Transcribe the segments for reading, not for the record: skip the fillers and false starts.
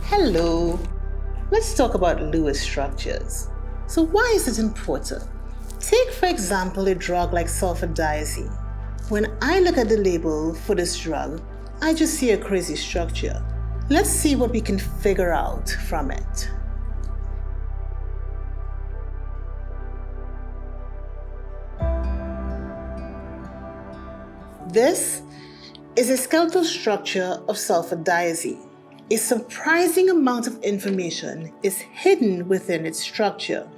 Hello, let's talk about Lewis structures. So why is it important? Take for example a drug like sulfadiazine. When I look at the label for this drug, I just see a crazy structure. Let's see what we can figure out from it. This is a skeletal structure of sulfadiazine. A surprising amount of information is hidden within its structure.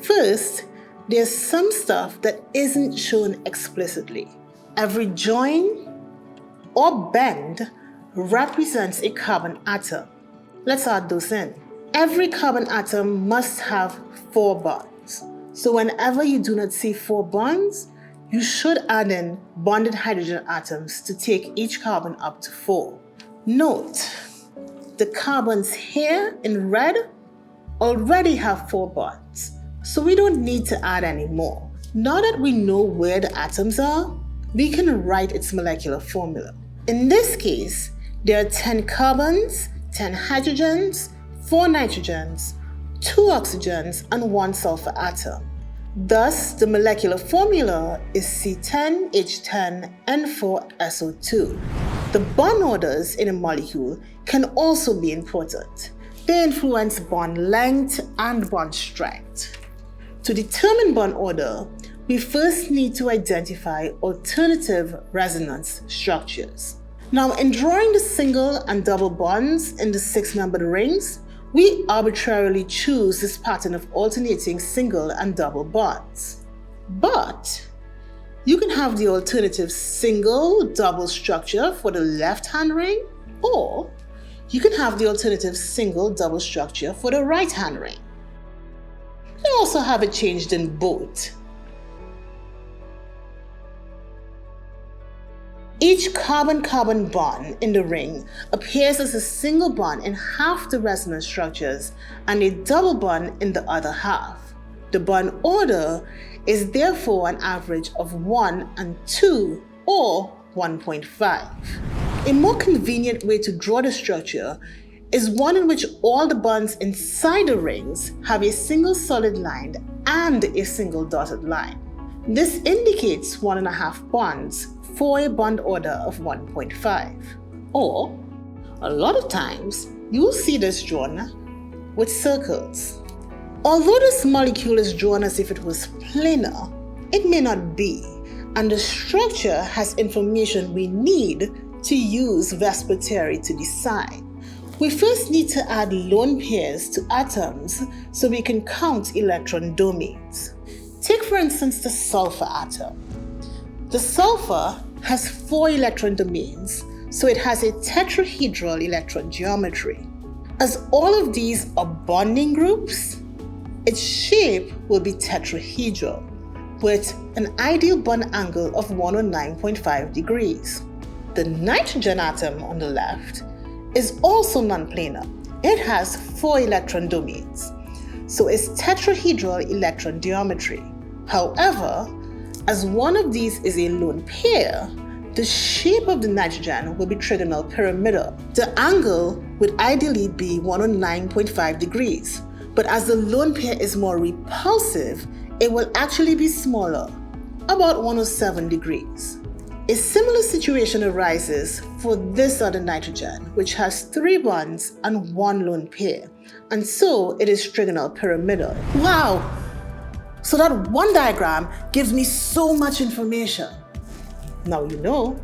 First, there's some stuff that isn't shown explicitly. Every join or bend represents a carbon atom. Let's add those in. Every carbon atom must have 4 bonds. So whenever you do not see 4 bonds, you should add in bonded hydrogen atoms to take each carbon up to 4. Note, the carbons here in red already have 4 bonds, so we don't need to add any more. Now that we know where the atoms are, we can write its molecular formula. In this case, there are 10 carbons, 10 hydrogens, 4 nitrogens, 2 oxygens, and 1 sulfur atom. Thus, the molecular formula is C10H10N4SO2. The bond orders in a molecule can also be important. They influence bond length and bond strength. To determine bond order, we first need to identify alternative resonance structures. Now, in drawing the single and double bonds in the 6-membered rings, we arbitrarily choose this pattern of alternating single and double bonds. But you can have the alternative single-double structure for the left-hand ring, or you can have the alternative single-double structure for the right-hand ring. You also have it changed in both. Each carbon-carbon bond in the ring appears as a single bond in half the resonance structures and a double bond in the other half. The bond order is therefore an average of 1 and 2 or 1.5. A more convenient way to draw the structure is one in which all the bonds inside the rings have a single solid line and a single dotted line. This indicates 1.5 bonds for a bond order of 1.5. Or, a lot of times, you'll see this drawn with circles. Although this molecule is drawn as if it was planar, it may not be, and the structure has information we need to use VSEPR theory to decide. We first need to add lone pairs to atoms so we can count electron domains. Take for instance the sulfur atom. The sulfur has 4 electron domains, so it has a tetrahedral electron geometry. As all of these are bonding groups, its shape will be tetrahedral, with an ideal bond angle of 109.5 degrees. The nitrogen atom on the left is also non-planar. It has 4 electron domains, so its tetrahedral electron geometry. However, as one of these is a lone pair, the shape of the nitrogen will be trigonal pyramidal. The angle would ideally be 109.5 degrees, but as the lone pair is more repulsive, it will actually be smaller, about 107 degrees. A similar situation arises for this other nitrogen, which has 3 bonds and 1 lone pair, and so it is trigonal pyramidal. Wow! So that one diagram gives me so much information. Now you know.